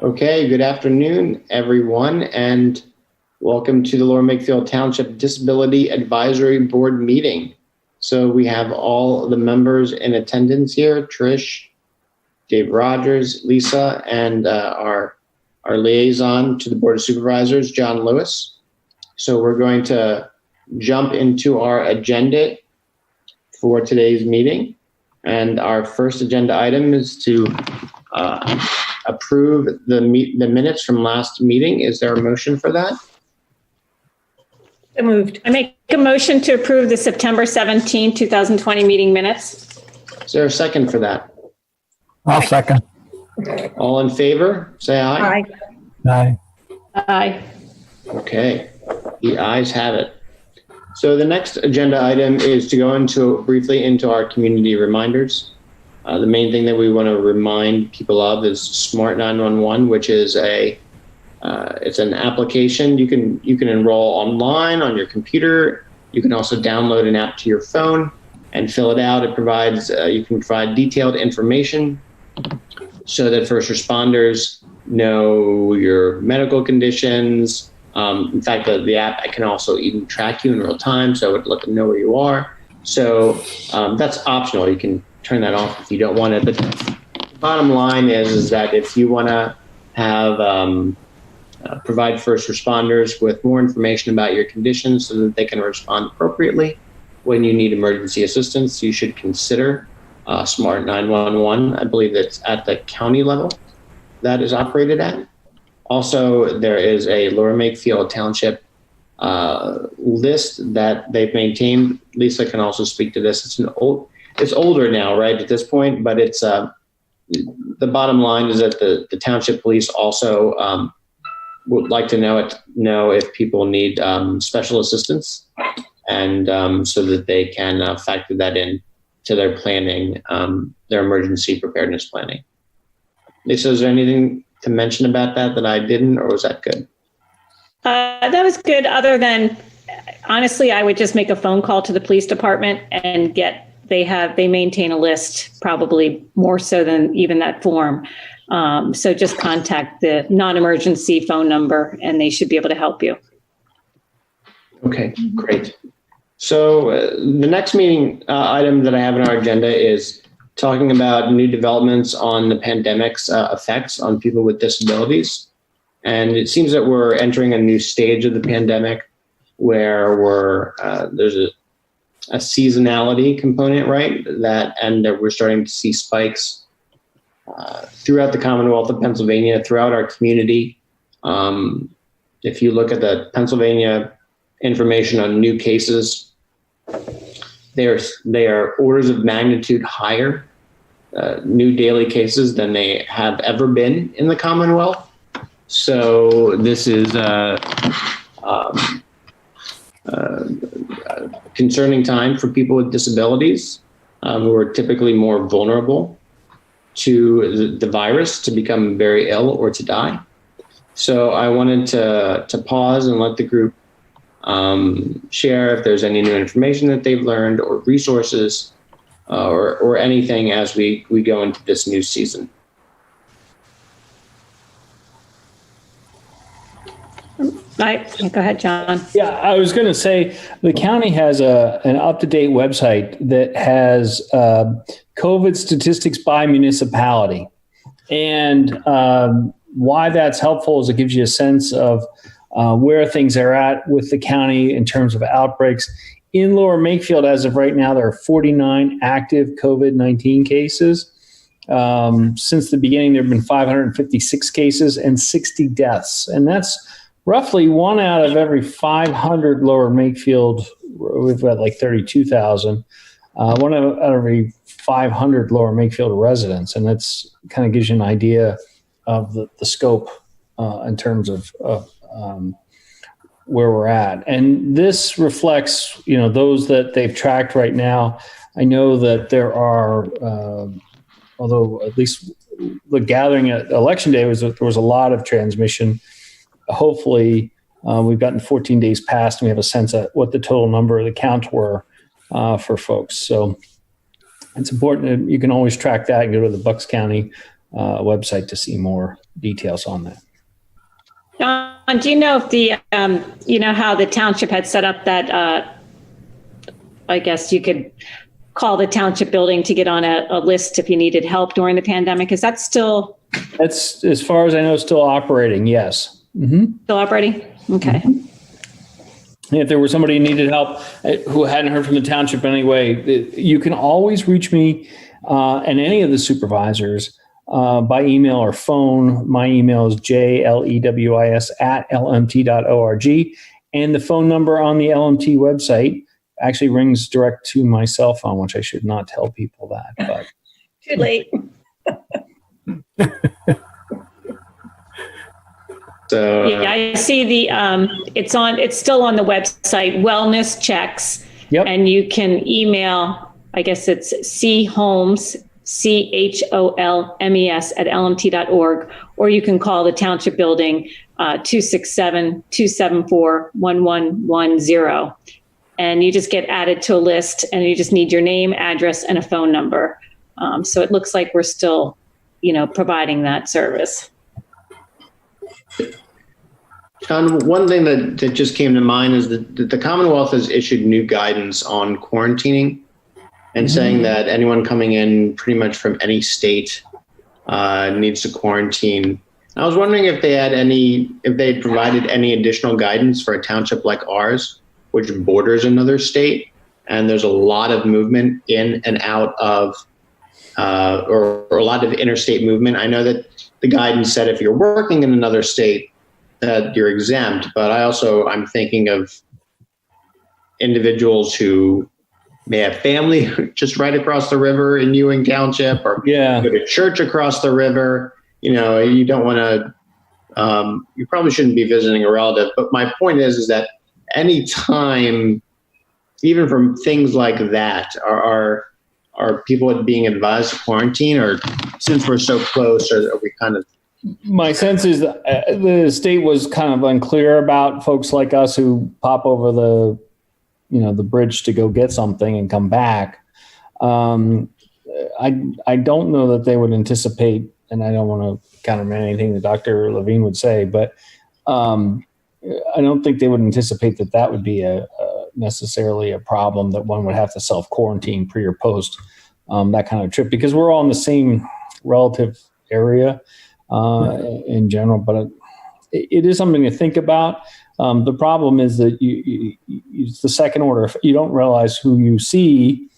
Okay, good afternoon, everyone, and welcome to the Lower Makefield Township Disability Advisory Board meeting. So we have all the members in attendance here, Trish, Dave Rogers, Lisa, and our liaison to the Board of Supervisors, John Lewis. So we're going to jump into our agenda for today's meeting. And our first agenda item is to approve the minutes from last meeting. Is there a motion for that? So moved. I make a motion to approve the September 17, 2020 meeting minutes. Is there a second for that? I'll second. All in favor, say aye. Aye. Aye. Aye. Okay, the ayes have it. So the next agenda item is to go briefly into our community reminders. The main thing that we want to remind people of is Smart 911, which is it's an application. You can enroll online on your computer. You can also download an app to your phone and fill it out. It provides you can provide detailed information so that first responders know your medical conditions. In fact, the app can also even track you in real time, so it would let them know where you are. So that's optional. You can turn that off if you don't want it. But the bottom line is that if you want to have provide first responders with more information about your conditions so that they can respond appropriately when you need emergency assistance, you should consider Smart 911. I believe that's at the county level that is operated at. Also, there is a Lower Makefield Township list that they've maintained. Lisa can also speak to this. It's older now, right, at this point, but it's the bottom line is that the township police also would like to know if people need special assistance, and so that they can factor that in to their planning, their emergency preparedness planning. Lisa, is there anything to mention about that I didn't, or was that good? That was good. Other than, honestly, I would just make a phone call to the police department and they maintain a list, probably more so than even that form. So just contact the non-emergency phone number and they should be able to help you. Okay, great. So the next meeting item that I have on our agenda is talking about new developments on the pandemic's effects on people with disabilities. And it seems that we're entering a new stage of the pandemic where there's a seasonality component, right? And that we're starting to see spikes throughout the Commonwealth of Pennsylvania, throughout our community. If you look at the Pennsylvania information on new cases, they are orders of magnitude higher, new daily cases than they have ever been in the Commonwealth. So this is a concerning time for people with disabilities who are typically more vulnerable to the virus, to become very ill or to die. So I wanted to pause and let the group share if there's any new information that they've learned or resources or anything as we go into this new season. Go ahead, John. Yeah, I was going to say the county has an up-to-date website that has COVID statistics by municipality. And why that's helpful is it gives you a sense of where things are at with the county in terms of outbreaks. In Lower Makefield, as of right now, there are 49 active COVID-19 cases. Since the beginning, there have been 556 cases and 60 deaths. And that's roughly 1 out of every 500 Lower Makefield. We've got like 32,000. 1 out of every 500 Lower Makefield residents. And that's kind of gives you an idea of the scope in terms of where we're at. And this reflects, those that they've tracked right now. I know that there are, although at least the gathering at Election Day there was a lot of transmission. Hopefully we've gotten 14 days past and we have a sense of what the total number of the count were for folks. So it's important that you can always track that and go to the Bucks County website to see more details on that. John, do you know if how the township had set up that, I guess you could call the township building to get on a list if you needed help during the pandemic? Is that still? That's, as far as I know, still operating. Yes. Mm-hmm. Still operating? Okay. Mm-hmm. If there was somebody who needed help who hadn't heard from the township anyway, you can always reach me and any of the supervisors by email or phone. My email is jlewis@lmt.org. And the phone number on the LMT website actually rings direct to my cell phone, which I should not tell people that. But too late. So yeah, I see it's still on the website, wellness checks. Yep. And you can email, I guess it's chomes, CHOLMES @lmt.org, or you can call the township building 267-274-1110. And you just get added to a list, and you just need your name, address, and a phone number. So it looks like we're still, providing that service. John, one thing that just came to mind is that the Commonwealth has issued new guidance on quarantining and saying that anyone coming in pretty much from any state needs to quarantine. I was wondering if they had provided any additional guidance for a township like ours, which borders another state, and there's a lot of movement in and out of, or a lot of interstate movement. I know that the guidance said if you're working in another state, that you're exempt, but I'm thinking of individuals who may have family just right across the river in Ewing Township, or go to church across the river. You don't want to, you probably shouldn't be visiting a relative. But my point is that any time, even from things like that, are people being advised to quarantine, or since we're so close, are we kind of? My sense is that the state was kind of unclear about folks like us who pop over the bridge to go get something and come back. I don't know that they would anticipate, and I don't want to countermand anything that Dr. Levine would say, but I don't think they would anticipate that would be necessarily a problem, that one would have to self-quarantine pre or post that kind of trip, because we're all in the same relative area in general. But it is something to think about. The problem is that it's the second order. You don't realize who you see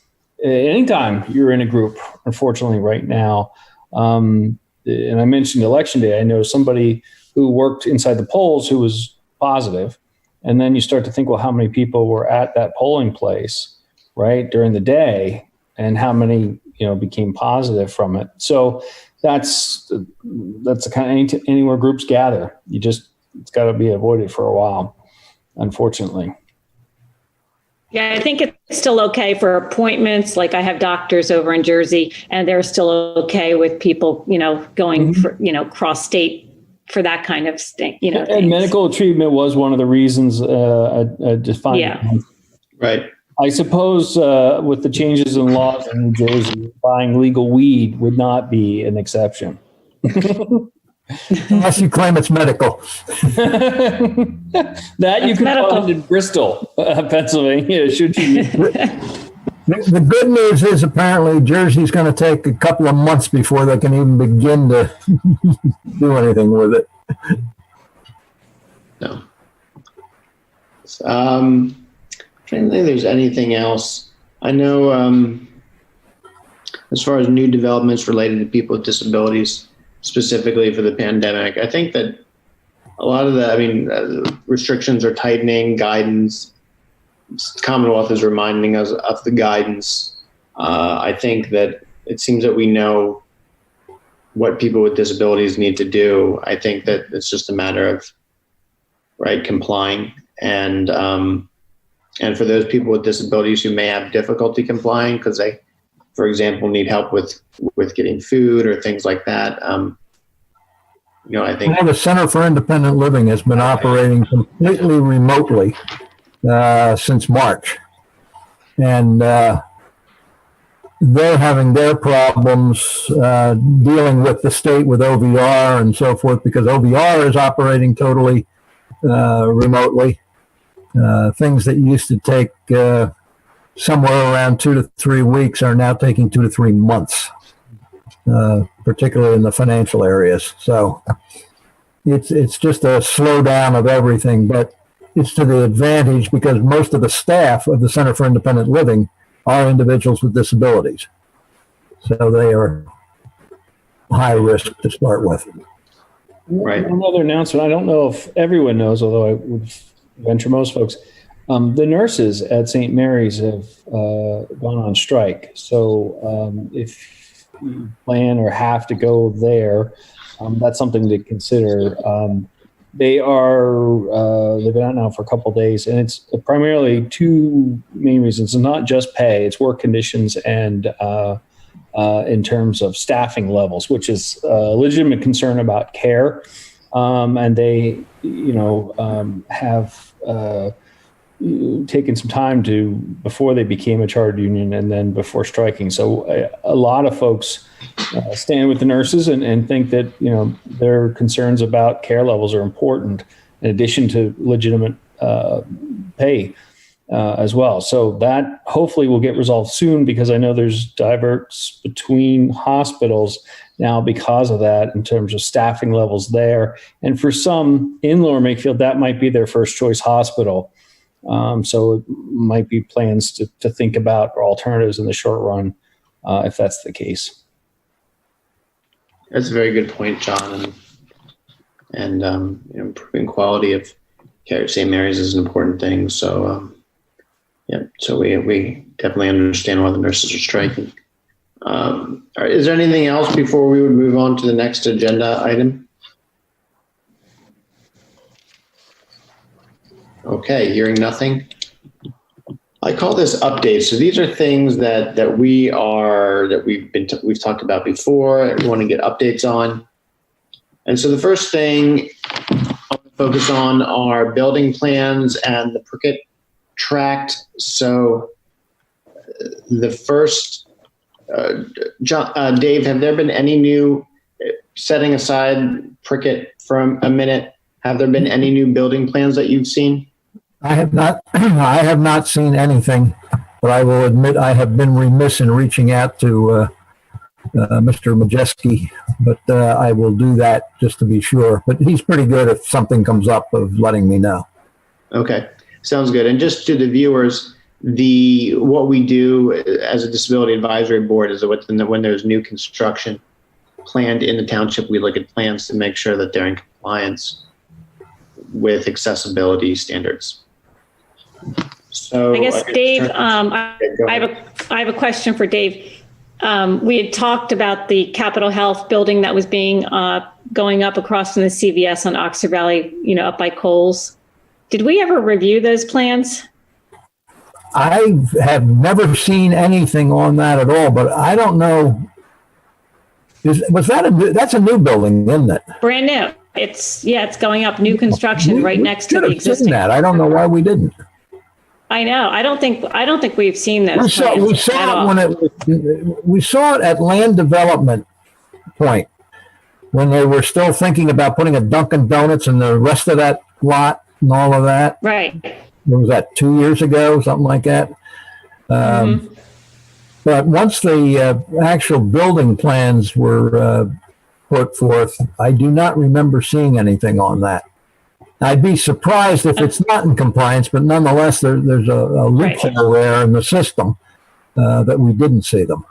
anytime you're in a group, unfortunately, right now. And I mentioned election day. I know somebody who worked inside the polls who was positive. And then you start to think, well, how many people were at that polling place, right, during the day, and how many, became positive from it. So that's the kind of anywhere groups gather. It's got to be avoided for a while, unfortunately. Yeah, I think it's still okay for appointments. Like I have doctors over in Jersey, and they're still okay with people, going for, cross state for that kind of thing, And things. medical treatment was one of the reasons defined. Yeah. Right. I suppose with the changes in laws in New Jersey, buying legal weed would not be an exception. Unless you claim it's medical. That you can medical. find in Bristol, Pennsylvania, should you? The good news is apparently Jersey's going to take a couple of months before they can even begin to do anything with it. No. I don't think there's anything else. I know as far as new developments related to people with disabilities, specifically for the pandemic, I think that a lot of restrictions are tightening, guidance. Commonwealth is reminding us of the guidance. I think that it seems that we know what people with disabilities need to do. I think that it's just a matter of complying, and for those people with disabilities who may have difficulty complying because they, for example, need help with getting food or things like that. I think the Center for Independent Living has been operating completely remotely since March. And they're having their problems dealing with the state with OVR and so forth, because OVR is operating totally remotely. Things that used to take somewhere around 2 to 3 weeks are now taking 2 to 3 months, particularly in the financial areas. So it's just a slowdown of everything, but it's to the advantage because most of the staff of the Center for Independent Living are individuals with disabilities. So they are high risk to start with. Right. Another announcement. I don't know if everyone knows, although I would venture most folks. The nurses at St. Mary's have gone on strike. So if you plan or have to go there, that's something to consider. They've been out now for a couple of days, and it's primarily two main reasons. It's not just pay; it's work conditions and in terms of staffing levels, which is a legitimate concern about care. And they, have taken some time before they became a chartered union and then before striking. So a lot of folks stand with the nurses and think that, their concerns about care levels are important in addition to legitimate pay as well. So that hopefully will get resolved soon, because I know there's diverts between hospitals now because of that in terms of staffing levels there. And for some in Lower Makefield, that might be their first choice hospital. So it might be plans to think about or alternatives in the short run if that's the case. That's a very good point, John. And improving quality of care at St. Mary's is an important thing. So, so we definitely understand why the nurses are striking. Is there anything else before we would move on to the next agenda item? Okay, hearing nothing. I call this updates. So these are things that we've talked about before. We want to get updates on. And so the first thing I want to focus on are building plans and the Prickett tract. So the first, Dave, have there been any new, setting aside Prickett from a minute, have there been any new building plans that you've seen? I have not seen anything, but I will admit I have been remiss in reaching out to Mr. Majeski, but I will do that just to be sure. But he's pretty good if something comes up of letting me know. Okay. Sounds good. And just to the viewers, what we do as a disability advisory board is that when there's new construction planned in the township, we look at plans to make sure that they're in compliance with accessibility standards. So I guess Dave, I have a question for Dave. We had talked about the Capitol Health building that was being going up across from the CVS on Oxford Valley, up by Kohl's. Did we ever review those plans? I have never seen anything on that at all, but I don't know. That's a new building, isn't it? Brand new. It's going up, new construction right next to the existing. That. I don't know why we didn't. I know. I don't think we've seen those. We saw it at land development point when they were still thinking about putting a Dunkin' Donuts in the rest of that lot and all of that. Right. What was that, 2 years ago, something like that? But once the actual building plans were put forth, I do not remember seeing anything on that. I'd be surprised if it's not in compliance, but nonetheless, there's a loophole there in the system that we didn't see them.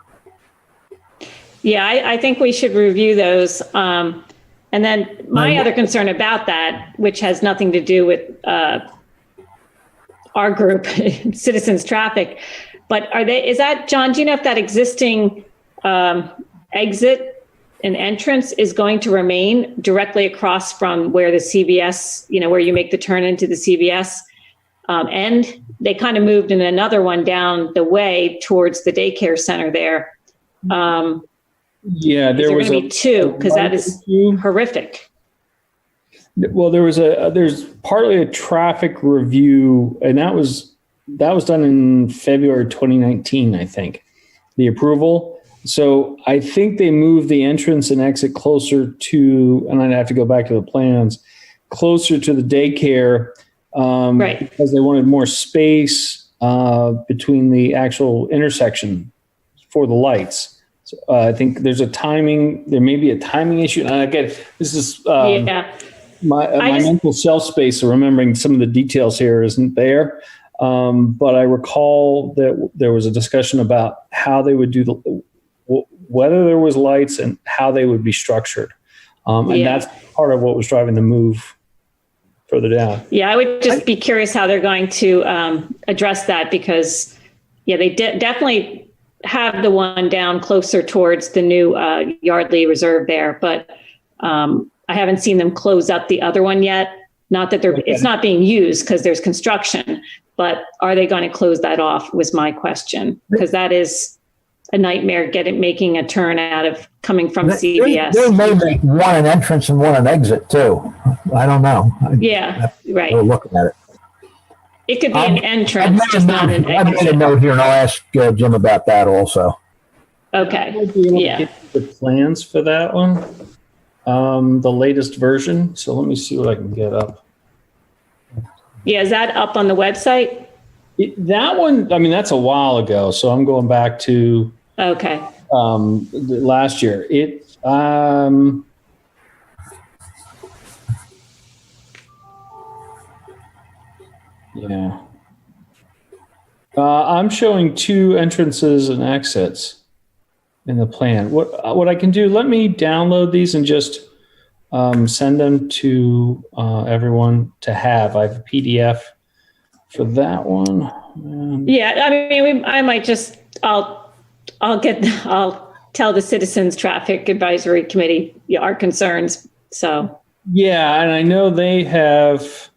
Yeah, I think we should review those. And then my other concern about that, which has nothing to do with our group, Citizens Traffic, but is that, John, do you know if that existing exit and entrance is going to remain directly across from where the CVS, where you make the turn into the CVS, and they kind of moved in another one down the way towards the daycare center there. Yeah, there was going to be two, because that is horrific. Well, there's partly a traffic review, and that was done in February 2019, I think. the approval. So I think they moved the entrance and exit closer to, and I'd have to go back to the plans, closer to the daycare, Right. because they wanted more space between the actual intersection for the lights. So, I think there may be a timing issue. And again, this is Yeah. my just- mental self space of remembering some of the details here isn't there. But I recall that there was a discussion about how they would do whether there was lights and how they would be structured. And Yeah. that's part of what was driving the move further down. Yeah, I would just be curious how they're going to address that because, yeah, they definitely have the one down closer towards the new Yardley Reserve there, but I haven't seen them close up the other one yet. Not that it's not being used because there's construction, but are they going to close that off was my question, because that is a nightmare making a turn out of coming from CVS. They may make one an entrance and one an exit too. I don't know. Yeah, right. We're looking at it. It could be an entrance, just not an I made a exit. note here and I'll ask Jim about that also. Okay, I'll be able to yeah. get the plans for that one, the latest version. So let me see what I can get up. Yeah, is that up on the website? That one, I mean, that's a while ago. So I'm going back to Okay. last year. Yeah. I'm showing 2 entrances and exits in the plan. What I can do, let me download these and just send them to everyone to have. I have a PDF for that one. Yeah, I mean, I might just, I'll tell the Citizens Traffic Advisory Committee our concerns. So, Yeah, and I know they have,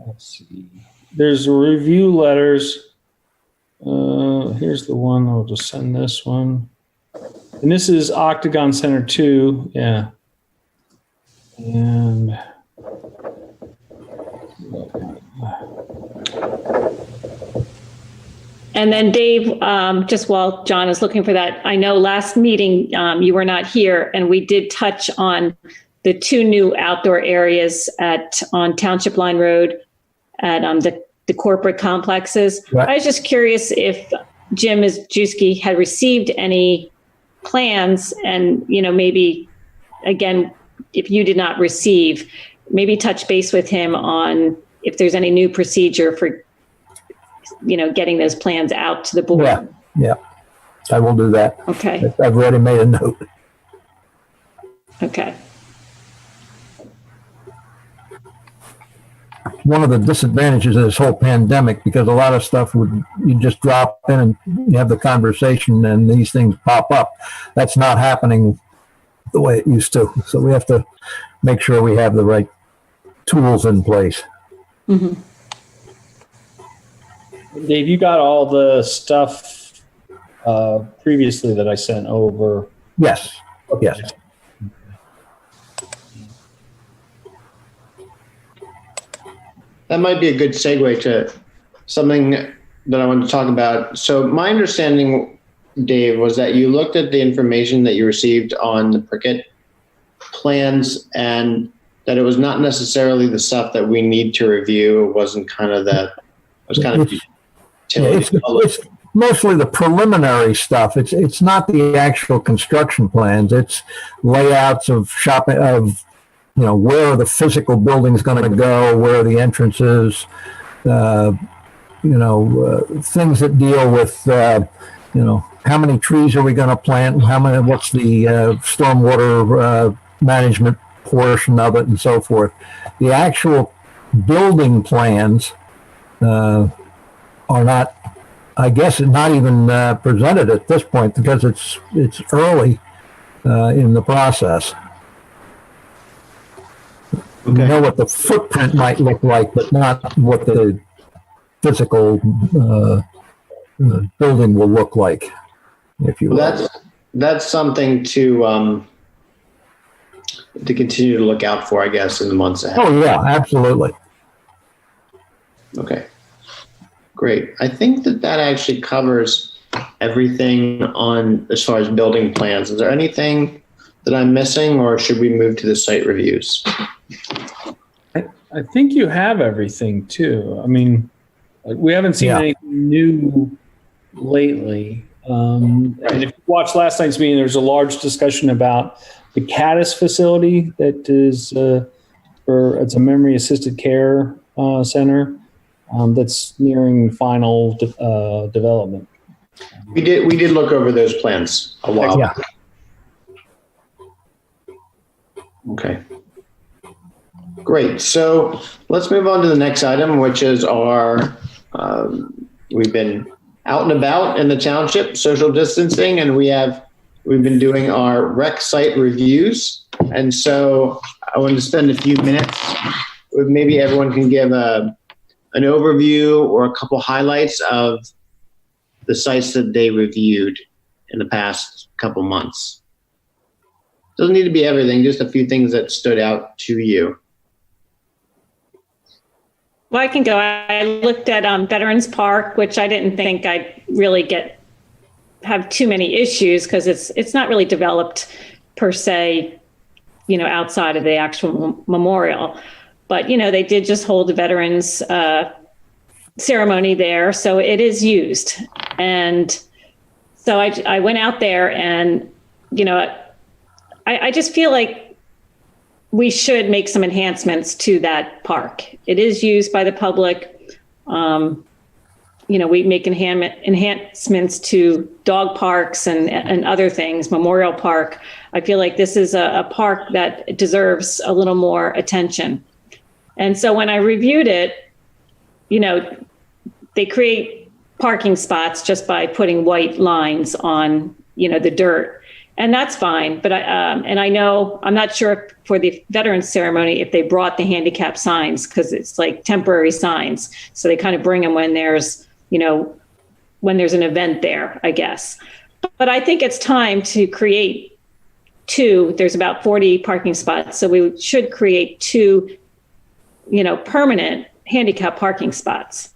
let's see, there's review letters. Here's the one, I'll just send this one. And this is Octagon Center 2, yeah. And and then Dave, just while John is looking for that, I know last meeting you were not here, and we did touch on the 2 new outdoor areas on Township Line Road at the corporate complexes. Right. I was just curious if Jim Izjuski had received any plans, and maybe again, if you did not receive, maybe touch base with him on if there's any new procedure for getting those plans out to the board. Yeah, I will do that. Okay. I've already made a note. Okay. One of the disadvantages of this whole pandemic, because a lot of stuff you just drop in and you have the conversation and these things pop up. That's not happening the way it used to. So we have to make sure we have the right tools in place. Mm-hmm. Dave, you got all the stuff previously that I sent over. Yes, yes. That might be a good segue to something that I wanted to talk about. So my understanding, Dave, was that you looked at the information that you received on the Prickett plans and that it was not necessarily the stuff that we need to review. It wasn't kind of that, it was kind of It's mostly the preliminary stuff. It's not the actual construction plans. It's layouts of shopping, of where the physical building's going to go, where are the entrances, things that deal with, how many trees are we going to plant, what's the stormwater management portion of it, and so forth. The actual building plans are not, I guess, not even presented at this point because it's early in the process. We know what the footprint might look like, but not what the physical building will look like, if you will. That's something to continue to look out for, I guess, in the months ahead. Oh yeah, absolutely. Okay, great. I think that actually covers everything on as far as building plans. Is there anything that I'm missing, or should we move to the site reviews? I think you have everything too. I mean, we haven't seen anything new lately. And if you watched last night's meeting, there's a large discussion about the Caddis facility that is it's a memory assisted care center that's nearing final development. We did look over those plans a while ago. Okay. Great. So let's move on to the next item, which is our, we've been out and about in the township, social distancing, and we've been doing our rec site reviews. And so I wanted to spend a few minutes with, maybe everyone can give an overview or a couple highlights of the sites that they reviewed in the past couple months. Doesn't need to be everything, just a few things that stood out to you. Well, I can go. I looked at Veterans Park, which I didn't think I'd really have too many issues because it's not really developed per se, outside of the actual memorial. But, they did just hold the veterans ceremony there. So it is used. And so I went out there and, I just feel like we should make some enhancements to that park. It is used by the public. We make enhancements to dog parks and other things, Memorial Park. I feel like this is a park that deserves a little more attention. And so when I reviewed it, they create parking spots just by putting white lines on, the dirt. And that's fine. But I know, I'm not sure for the veterans ceremony if they brought the handicap signs, because it's like temporary signs. So they kind of bring them when there's an event there, I guess. But I think it's time to create there's about 40 parking spots. So we should create 2, permanent handicap parking spots.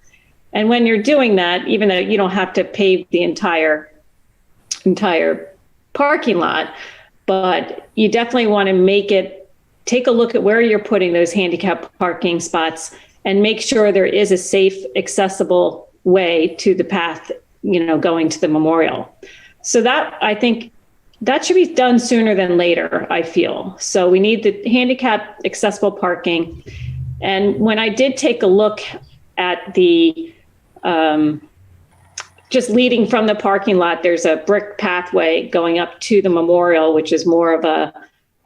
And when you're doing that, even though you don't have to pave the entire parking lot, but you definitely want to take a look at where you're putting those handicap parking spots and make sure there is a safe, accessible way to the path, going to the memorial. So that, I think that should be done sooner than later, I feel. So we need the handicap accessible parking. And when I did take a look at the, just leading from the parking lot, there's a brick pathway going up to the memorial, which is more of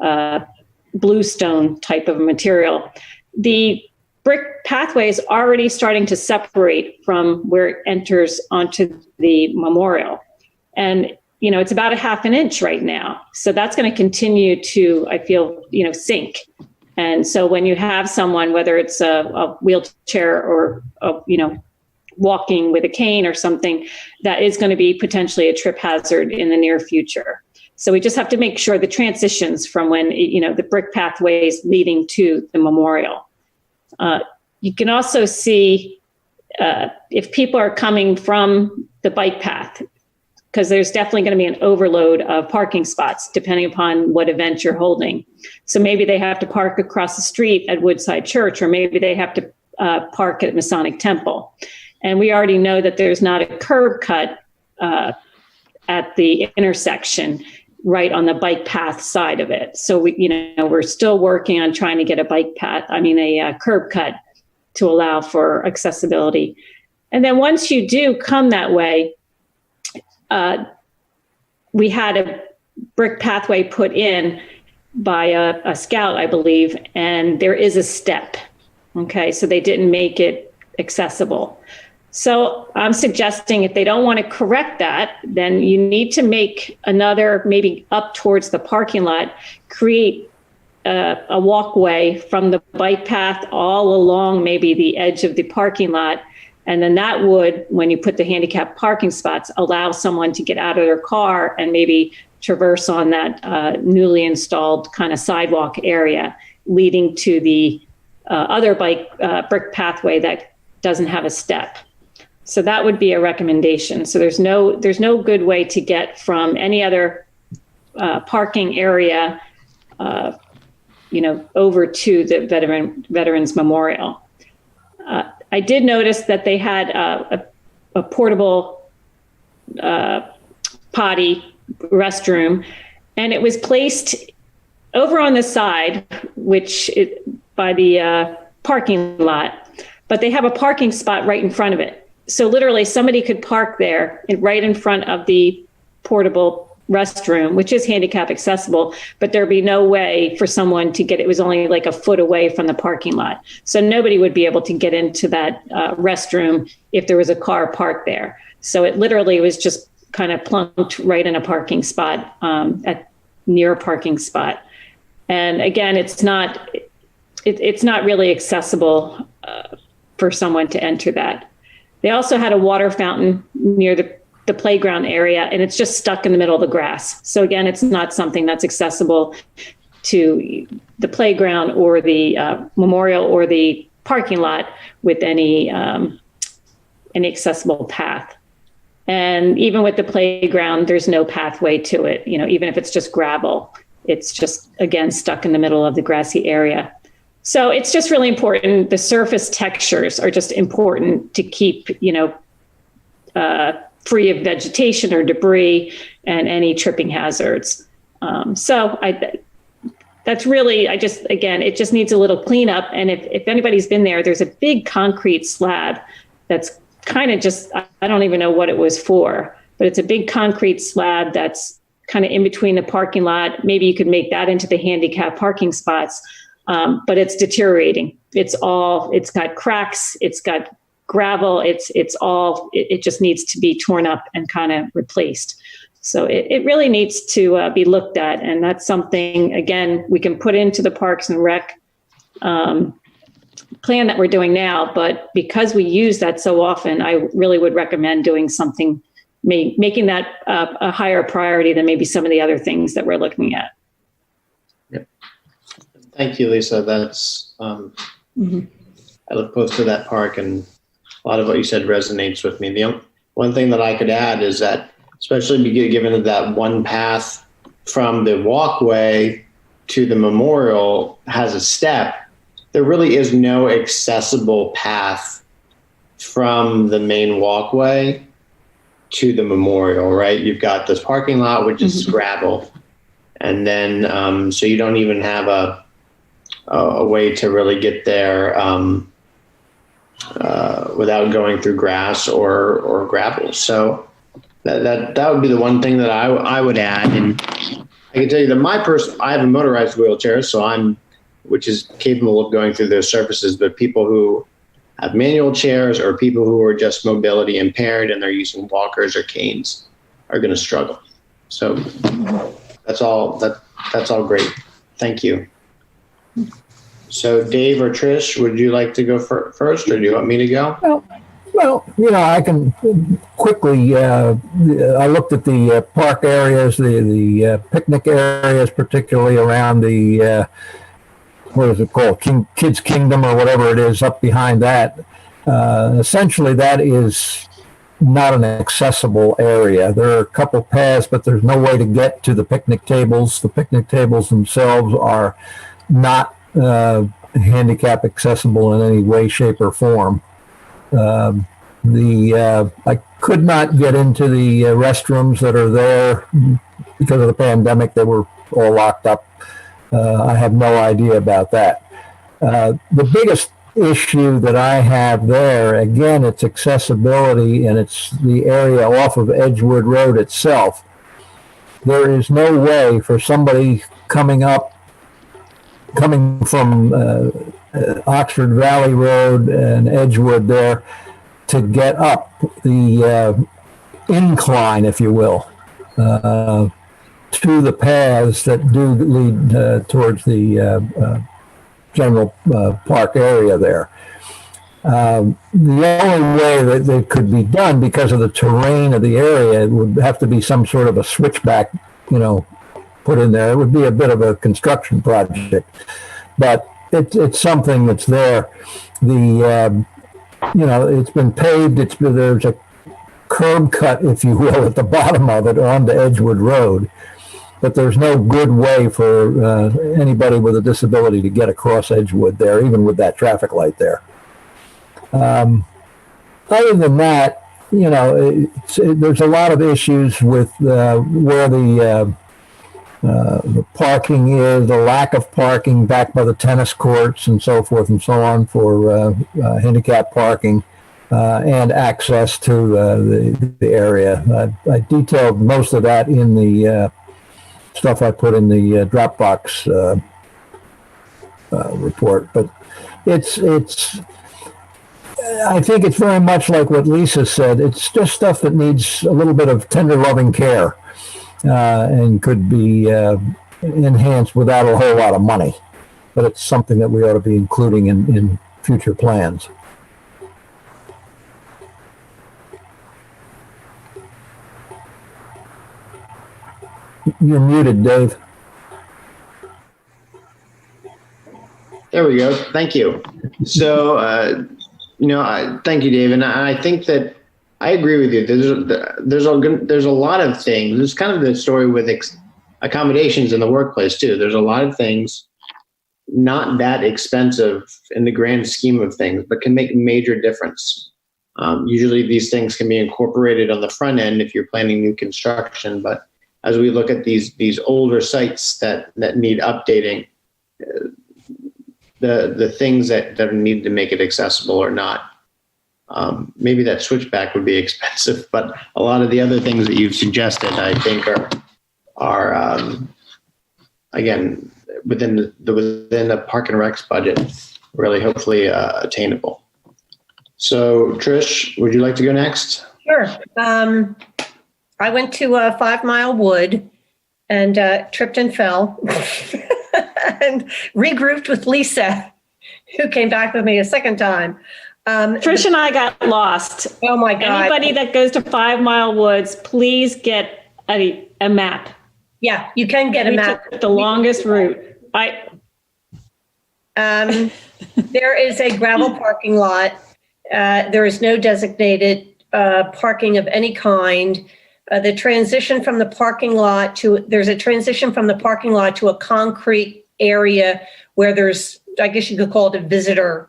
a bluestone type of material. The brick pathway is already starting to separate from where it enters onto the memorial. And, it's about a half an inch right now. So that's going to continue to, I feel, sink. And so when you have someone, whether it's a wheelchair or, walking with a cane or something, that is going to be potentially a trip hazard in the near future. So we just have to make sure the transitions from when, the brick pathways leading to the memorial. You can also see if people are coming from the bike path, because there's definitely going to be an overload of parking spots depending upon what event you're holding. So maybe they have to park across the street at Woodside Church, or maybe they have to park at Masonic Temple. And we already know that there's not a curb cut at the intersection right on the bike path side of it. So we're still working on trying to get a curb cut to allow for accessibility. And then once you do come that way, we had a brick pathway put in by a scout, I believe, and there is a step. Okay, so they didn't make it accessible. So I'm suggesting if they don't want to correct that, then you need to make another, maybe up towards the parking lot, create a walkway from the bike path all along maybe the edge of the parking lot. And then that would, when you put the handicap parking spots, allow someone to get out of their car and maybe traverse on that newly installed kind of sidewalk area leading to the other brick pathway that doesn't have a step. So that would be a recommendation. So there's no good way to get from any other parking area, over to the Veterans Memorial. I did notice that they had a portable potty restroom, and it was placed over on the side, by the parking lot, but they have a parking spot right in front of it. So literally somebody could park there right in front of the portable restroom, which is handicap accessible, but there'd be no way for someone to get, it was only like a foot away from the parking lot. So nobody would be able to get into that restroom if there was a car parked there. So it literally was just kind of plunked right in a parking spot, near a parking spot. And again, it's not really accessible for someone to enter that. They also had a water fountain near the playground area, and it's just stuck in the middle of the grass. So again, it's not something that's accessible to the playground or the memorial or the parking lot with any accessible path. And even with the playground, there's no pathway to it. Even if it's just gravel, it's just, again, stuck in the middle of the grassy area. So it's just really important. The surface textures are just important to keep, free of vegetation or debris and any tripping hazards. That's really, it just needs a little cleanup. And if anybody's been there, there's a big concrete slab that's kind of just, I don't even know what it was for, but it's a big concrete slab that's kind of in between the parking lot. Maybe you could make that into the handicap parking spots, but it's deteriorating. It's got cracks, it's got gravel, it just needs to be torn up and kind of replaced. So it really needs to be looked at. And that's something, again, we can put into the Parks and Rec plan that we're doing now. But because we use that so often, I really would recommend doing something, making that a higher priority than maybe some of the other things that we're looking at. Yep. Thank you, Lisa. That's, I live close to that park, and a lot of what you said resonates with me. The one thing that I could add is that, especially given that one path from the walkway to the memorial has a step, there really is no accessible path from the main walkway to the memorial, right? You've got this parking lot, which is gravel. And then, so you don't even have a way to really get there without going through grass or gravel. So that would be the one thing that I would add. And I can tell you that I have a motorized wheelchair, which is capable of going through those surfaces, but people who have manual chairs or people who are just mobility impaired and they're using walkers or canes are going to struggle. So that's all great. Thank you. So Dave or Trish, would you like to go first, or do you want me to go? Well, I can quickly, I looked at the park areas, the picnic areas, particularly around the, what is it called? Kids Kingdom or whatever it is up behind that. Essentially, that is not an accessible area. There are a couple paths, but there's no way to get to the picnic tables. The picnic tables themselves are not handicap accessible in any way, shape, or form. I could not get into the restrooms that are there because of the pandemic. They were all locked up. I have no idea about that. The biggest issue that I have there, again, it's accessibility, and it's the area off of Edgewood Road itself. There is no way for somebody coming from Oxford Valley Road and Edgewood there to get up the incline, if you will, to the paths that do lead towards the general park area there. The only way that it could be done because of the terrain of the area, it would have to be some sort of a switchback, put in there. It would be a bit of a construction project, but it's something that's there. The it's been paved. There's a curb cut, if you will, at the bottom of it onto Edgewood Road. But there's no good way for anybody with a disability to get across Edgewood there, even with that traffic light there. Other than that, there's a lot of issues with where the parking is, the lack of parking back by the tennis courts and so forth and so on for handicap parking and access to the area. I detailed most of that in the stuff I put in the Dropbox report, but I think it's very much like what Lisa said. It's just stuff that needs a little bit of tender loving care and could be enhanced without a whole lot of money, but it's something that we ought to be including in future plans. You're muted, Dave. There we go. Thank you. So, thank you, Dave. And I think that I agree with you. There's a lot of things. It's kind of the story with accommodations in the workplace too. There's a lot of things not that expensive in the grand scheme of things, but can make a major difference. Usually these things can be incorporated on the front end if you're planning new construction, but as we look at these older sites that need updating, the things that need to make it accessible or not. Maybe that switchback would be expensive, but a lot of the other things that you've suggested, I think, are again within the Park and Rec's budget, really hopefully attainable. So, Trish, would you like to go next? Sure. I went to 5 Mile Wood and tripped and fell and regrouped with Lisa, who came back with me a second time. Trish and I got lost. Oh my God. Anybody that goes to 5 Mile Woods, please get a map. Yeah, you can get a map. The longest route. There is a gravel parking lot. There is no designated parking of any kind. There's a transition from the parking lot to a concrete area where there's, I guess you could call it a visitor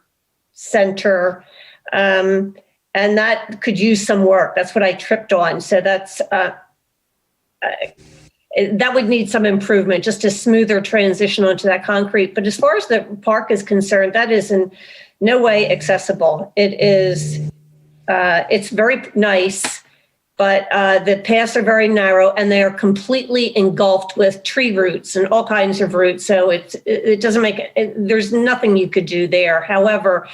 center. And that could use some work. That's what I tripped on. So that's, that would need some improvement, just a smoother transition onto that concrete. But as far as the park is concerned, that is in no way accessible. It is, it's very nice, but the paths are very narrow and they are completely engulfed with tree roots and all kinds of roots. So it doesn't make there's nothing you could do there. However,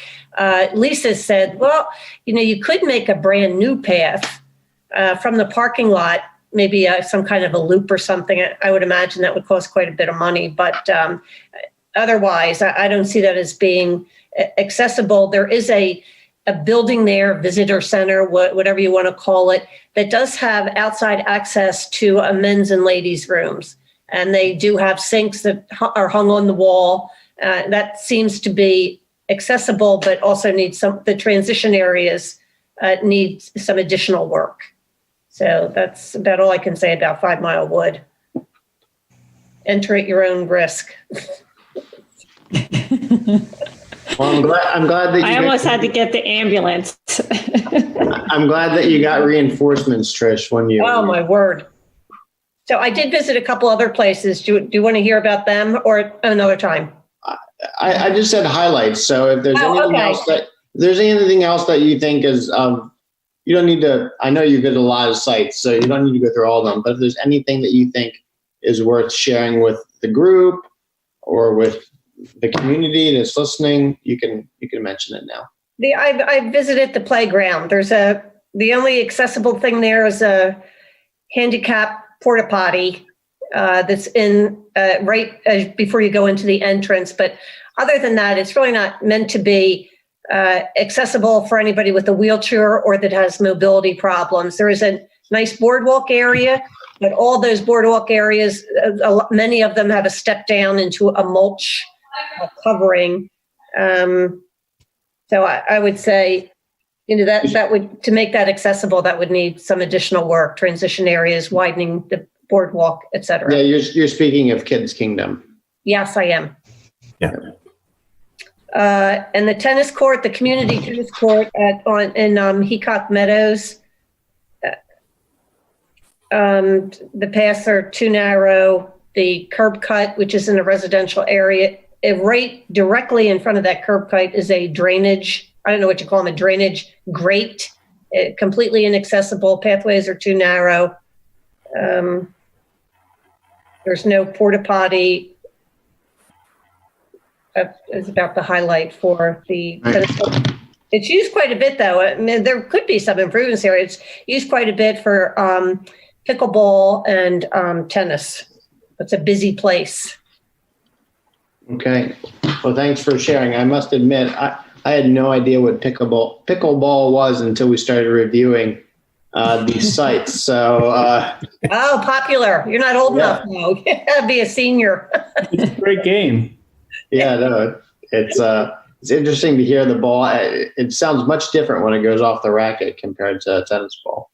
Lisa said, well, you could make a brand new path from the parking lot, maybe some kind of a loop or something. I would imagine that would cost quite a bit of money, but otherwise, I don't see that as being accessible. There is a building there, visitor center, whatever you want to call it, that does have outside access to men's and ladies' rooms. And they do have sinks that are hung on the wall. That seems to be accessible, but also needs the transition areas need some additional work. So that's about all I can say about 5 Mile Wood. Enter at your own risk. Well, I'm glad that you I almost had to get the ambulance. I'm glad that you got reinforcements, Trish, when you. Oh, my word. So I did visit a couple other places. Do you want to hear about them or another time? I just said highlights. So if there's anything else that you think is, you don't need to, I know you visit a lot of sites, so you don't need to go through all of them, but if there's anything that you think is worth sharing with the group or with the community that's listening, you can mention it now. I visited the playground. The only accessible thing there is a handicap porta potty that's in right before you go into the entrance. But other than that, it's really not meant to be accessible for anybody with a wheelchair or that has mobility problems. There is a nice boardwalk area, but all those boardwalk areas, many of them have a step down into a mulch covering. So I would say that would, to make that accessible, that would need some additional work, transition areas, widening the boardwalk, et cetera. Yeah, you're speaking of Kids Kingdom. Yes, I am. Yeah. And the tennis court, the community tennis court in Heacock Meadows, the paths are too narrow. The curb cut, which is in a residential area, right directly in front of that curb cut is a drainage, I don't know what you call them, a drainage grate, completely inaccessible. Pathways are too narrow. There's no porta potty. That is about the highlight for the tennis court. It's used quite a bit, though. I mean, there could be some improvements here. It's used quite a bit for pickleball and tennis. It's a busy place. Okay. Well, thanks for sharing. I must admit, I had no idea what pickleball was until we started reviewing these sites. So, Oh, popular. You're not old enough now. You gotta be a senior. It's a great game. yeah, no, it's interesting to hear the ball. It sounds much different when it goes off the racket compared to a tennis ball.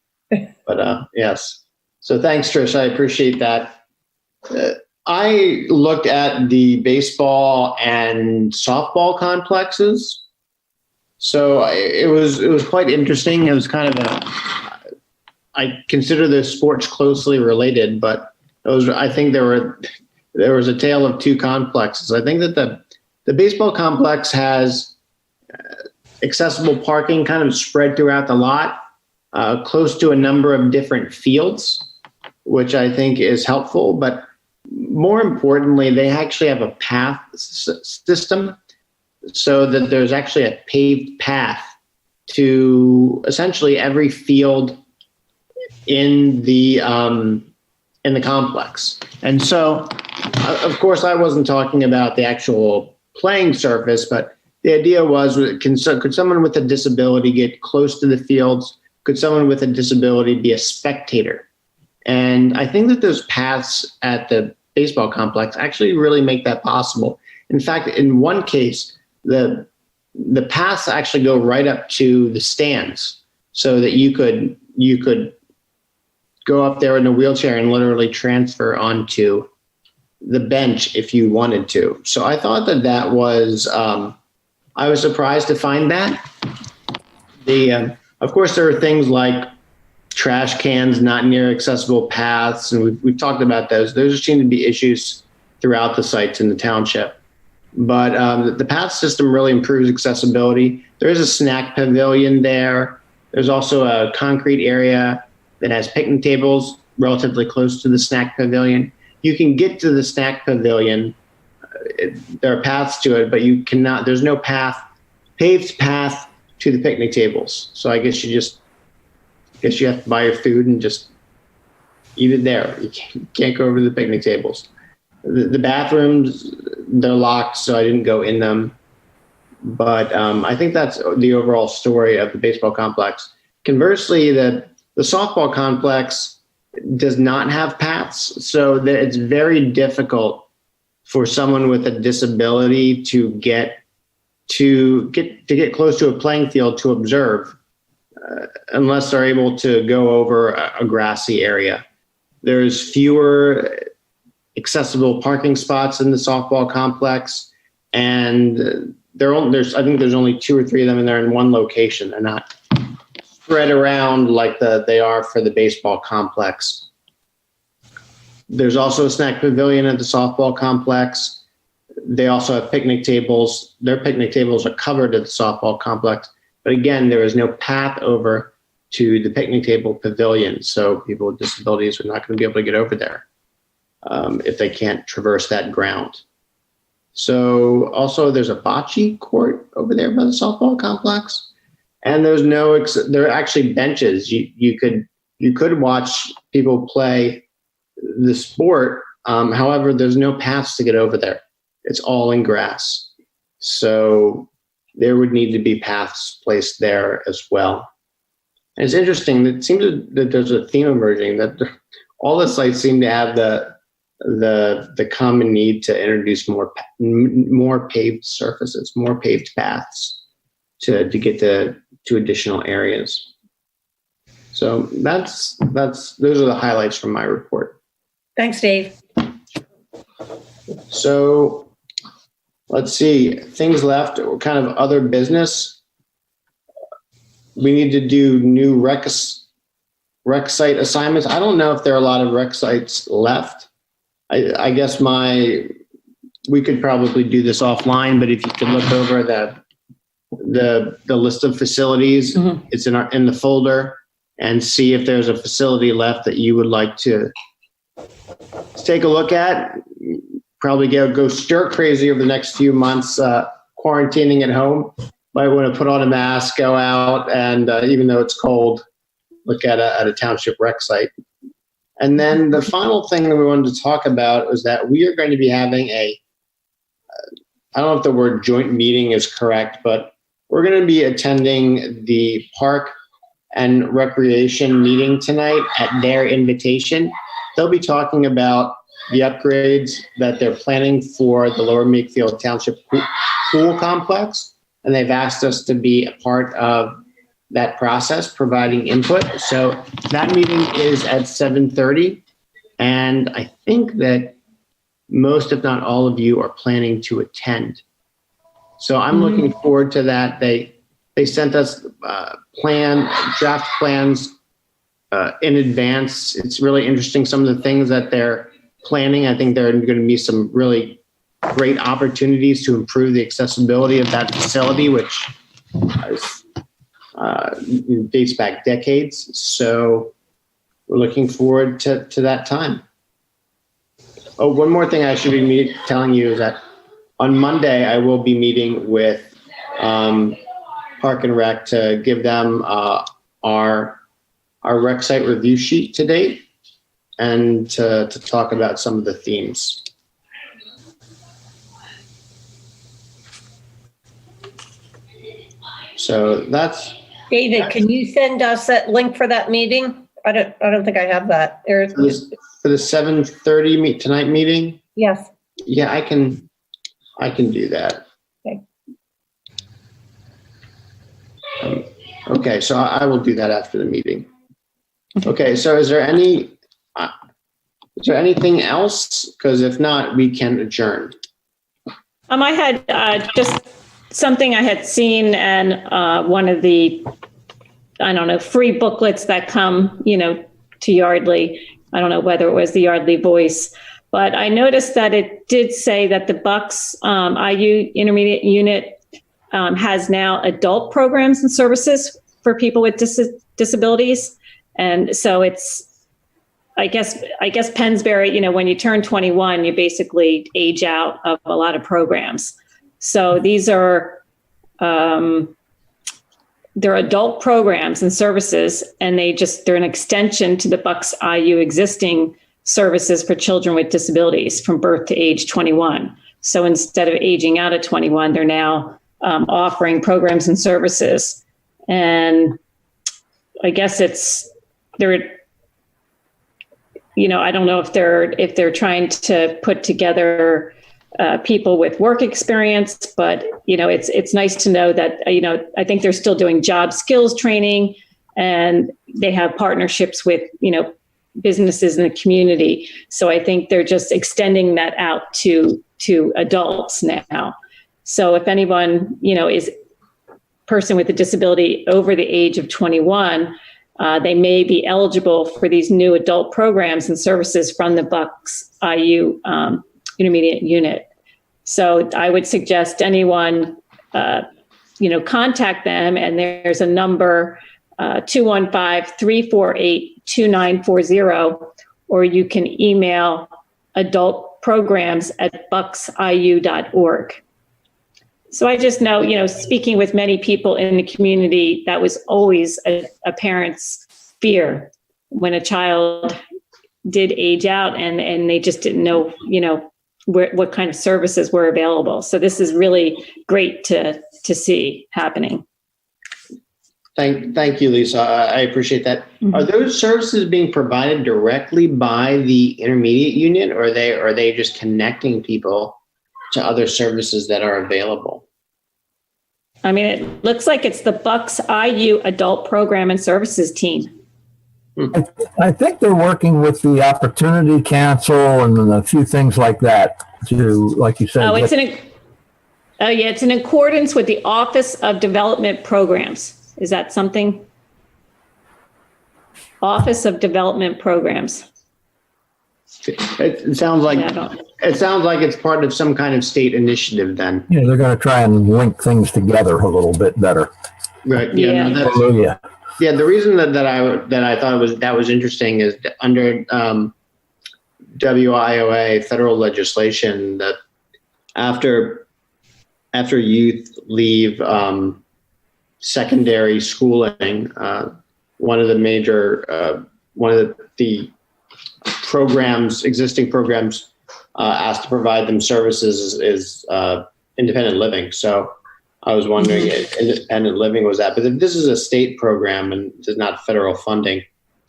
But yes. So thanks, Trish. I appreciate that. I looked at the baseball and softball complexes. So it was quite interesting. It was kind of I consider the sports closely related, but I think there was a tale of two complexes. I think that the baseball complex has accessible parking kind of spread throughout the lot, close to a number of different fields, which I think is helpful. But more importantly, they actually have a path system so that there's actually a paved path to essentially every field in the complex. And so, of course, I wasn't talking about the actual playing surface, but the idea was, could someone with a disability get close to the fields? Could someone with a disability be a spectator? And I think that those paths at the baseball complex actually really make that possible. In fact, in one case, the paths actually go right up to the stands so that you could go up there in a wheelchair and literally transfer onto the bench if you wanted to. So I thought that was, I was surprised to find that. Of course, there are things like trash cans not near accessible paths, and we've talked about those. Those seem to be issues throughout the sites in the township. But the path system really improves accessibility. There is a snack pavilion there. There's also a concrete area that has picnic tables relatively close to the snack pavilion. You can get to the snack pavilion. There are paths to it, but you cannot, there's no paved path to the picnic tables. So I guess you have to buy your food and just eat it there. You can't go over to the picnic tables. The bathrooms, they're locked, so I didn't go in them. But I think that's the overall story of the baseball complex. Conversely, the softball complex does not have paths, so that it's very difficult for someone with a disability to get close to a playing field to observe, unless they're able to go over a grassy area. There's fewer accessible parking spots in the softball complex, and I think there's only 2 or 3 of them, and they're in one location. They're not spread around like they are for the baseball complex. There's also a snack pavilion at the softball complex. They also have picnic tables. Their picnic tables are covered at the softball complex. But again, there is no path over to the picnic table pavilion. So people with disabilities are not going to be able to get over there if they can't traverse that ground. So also there's a bocce court over there by the softball complex. And there are actually benches. You could watch people play the sport. However, there's no paths to get over there. It's all in grass. So there would need to be paths placed there as well. And it's interesting. It seems that there's a theme emerging that all the sites seem to have the common need to introduce more paved surfaces, more paved paths to get to to additional areas. So those are the highlights from my report. Thanks, Dave. So let's see, things left, kind of other business. We need to do new rec site assignments. I don't know if there are a lot of rec sites left. I guess we could probably do this offline, but if you could look over the list of facilities, it's in the folder, and see if there's a facility left that you would like to take a look at. Probably go stir crazy over the next few months, quarantining at home. Might want to put on a mask, go out, and even though it's cold, look at a township rec site. And then the final thing that we wanted to talk about was that we are going to be having I don't know if the word joint meeting is correct, but we're going to be attending the Park and Recreation meeting tonight at their invitation. They'll be talking about the upgrades that they're planning for the Lower Makefield Township pool complex, and they've asked us to be a part of that process, providing input. So that meeting is at 7:30, and I think that most, if not all of you, are planning to attend. So I'm looking forward to that. They sent us draft plans in advance. It's really interesting, some of the things that they're planning. I think there are going to be some really great opportunities to improve the accessibility of that facility, which dates back decades. So we're looking forward to that time. Oh, one more thing I should be telling you is that on Monday, I will be meeting with Park and Rec to give them our rec site review sheet to date, and to talk about some of the themes. So that's David, can you send us that link for that meeting? I don't think I have that. for the 7:30 tonight meeting. Yes. Yeah, I can do that. Okay. Okay, so I will do that after the meeting. Okay, so is there anything else? Because if not, we can adjourn. I had just something I had seen, and one of the, free booklets that come, to Yardley. I don't know whether it was the Yardley Voice, but I noticed that it did say that the Bucks IU Intermediate Unit has now adult programs and services for people with disabilities. And so it's, I guess Pennsbury, when you turn 21, you basically age out of a lot of programs. So these are, they're adult programs and services, and they're an extension to the Bucks IU existing services for children with disabilities from birth to age 21. So instead of aging out at 21, they're now offering programs and services. And I guess I don't know if they're trying to put together people with work experience, but it's nice to know that I think they're still doing job skills training, and they have partnerships with businesses in the community. So I think they're just extending that out to adults now. So if anyone is a person with a disability over the age of 21, they may be eligible for these new adult programs and services from the Bucks IU Intermediate Unit. So I would suggest anyone, contact them, and there's a number, 215-348-2940, or you can email adultprograms@bucksiu.org. So I just know, speaking with many people in the community, that was always a parent's fear when a child did age out, and they just didn't know, what kind of services were available. So this is really great to see happening. Thank you, Lisa. I appreciate that. Mm-hmm. Are those services being provided directly by the intermediate unit, or are they just connecting people to other services that are available? I mean, it looks like it's the Bucks IU Adult Program and Services Team. I think they're working with the Opportunity Council and a few things like that to, like you said. Oh, it's in accordance with the Office of Development Programs. Is that something? Office of Development Programs. It sounds like it's part of some kind of state initiative then. Yeah, they're going to try and link things together a little bit better. Right. Yeah. Hallelujah. Yeah, the reason that I thought that was interesting is that under WIOA federal legislation that after youth leave secondary schooling, one of the existing programs asked to provide them services is independent living. So I was wondering if independent living was that, but if this is a state program and there's not federal funding,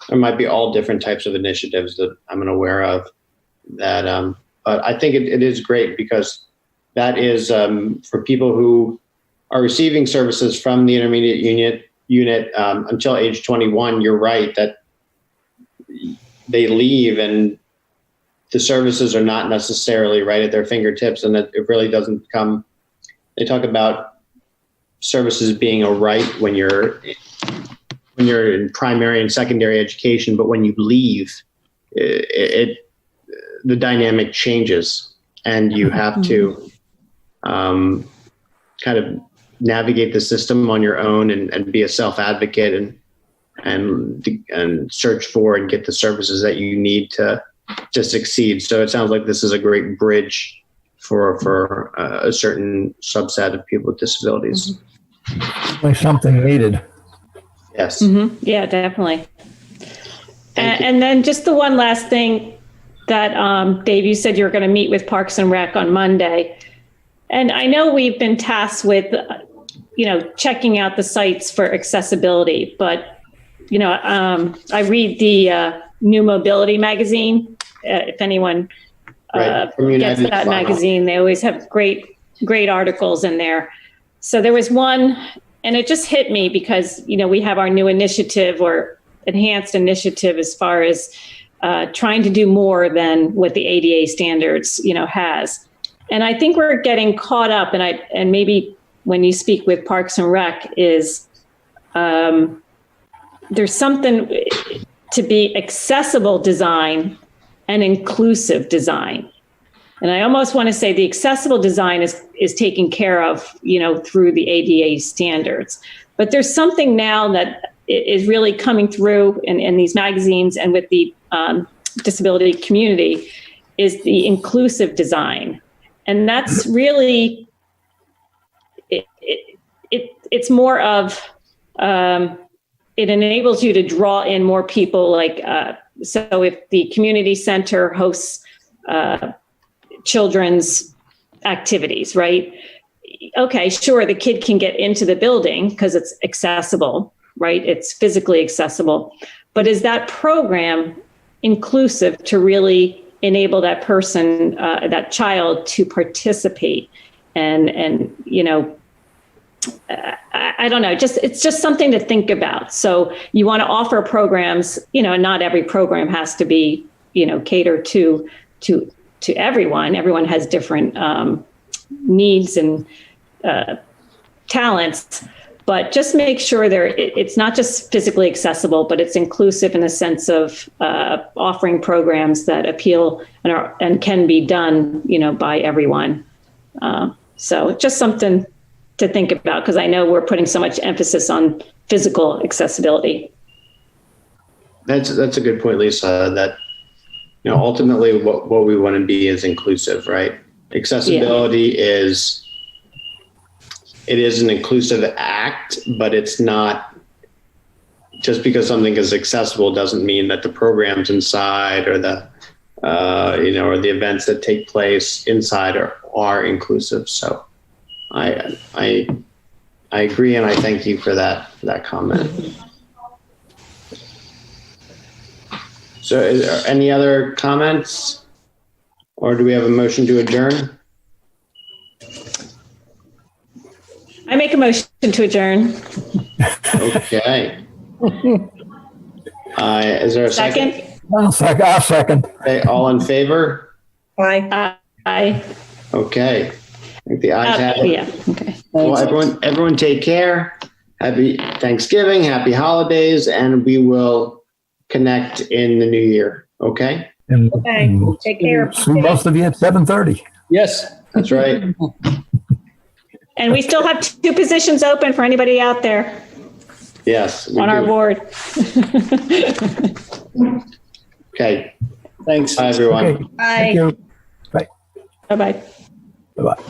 there might be all different types of initiatives that I'm unaware of that, but I think it is great because that is for people who are receiving services from the intermediate unit until age 21. You're right that they leave and the services are not necessarily right at their fingertips, and that it really doesn't come. They talk about services being a right when you're in primary and secondary education, but when you leave, the dynamic changes, and you have to kind of navigate the system on your own and be a self-advocate and search for and get the services that you need to succeed. So it sounds like this is a great bridge for a certain subset of people with disabilities. Like something needed. Yes. Mm-hmm. Yeah, definitely. And then just the one last thing that, Dave, you said you were going to meet with Parks and Rec on Monday. And I know we've been tasked with, checking out the sites for accessibility, but, I read the New Mobility magazine. If anyone gets that magazine, they always have great articles in there. So there was one, and it just hit me because, we have our new initiative or enhanced initiative as far as trying to do more than what the ADA standards, has. And I think we're getting caught up, and maybe when you speak with Parks and Rec is there's something to be accessible design and inclusive design. And I almost want to say the accessible design is taken care of, through the ADA standards. But there's something now that is really coming through in these magazines and with the disability community is the inclusive design. And that's really, it's more of, it enables you to draw in more people. Like, so if the community center hosts children's activities, right? Okay, sure, the kid can get into the building because it's accessible, right? It's physically accessible. But is that program inclusive to really enable that person, that child to participate? And I don't know, it's just something to think about. So you want to offer programs, not every program has to be, catered to everyone. Everyone has different needs and talents, but just make sure it's not just physically accessible, but it's inclusive in the sense of offering programs that appeal and can be done, by everyone. So just something to think about, because I know we're putting so much emphasis on physical accessibility. That's a good point, Lisa, that ultimately what we want to be is inclusive, right? Accessibility is an inclusive act, but it's not just because something is accessible doesn't mean that the programs inside or the or the events that take place inside are inclusive. So I agree, and I thank you for that comment. So is there any other comments, or do we have a motion to adjourn? I make a motion to adjourn. Okay. Is there a second? Second? I'll second. Okay, all in favor? Bye. Aye. Okay. I think the ayes have it. Yeah, okay. Well, everyone take care. Happy Thanksgiving, happy holidays, and we will connect in the new year. Okay? And Okay. Take care. see most of you at 7:30. Yes. That's right. And we still have 2 positions open for anybody out there Yes. we on our do. board. Okay. Thanks. Bye, everyone. Okay. Bye. Thank you. Bye-bye. Bye-bye.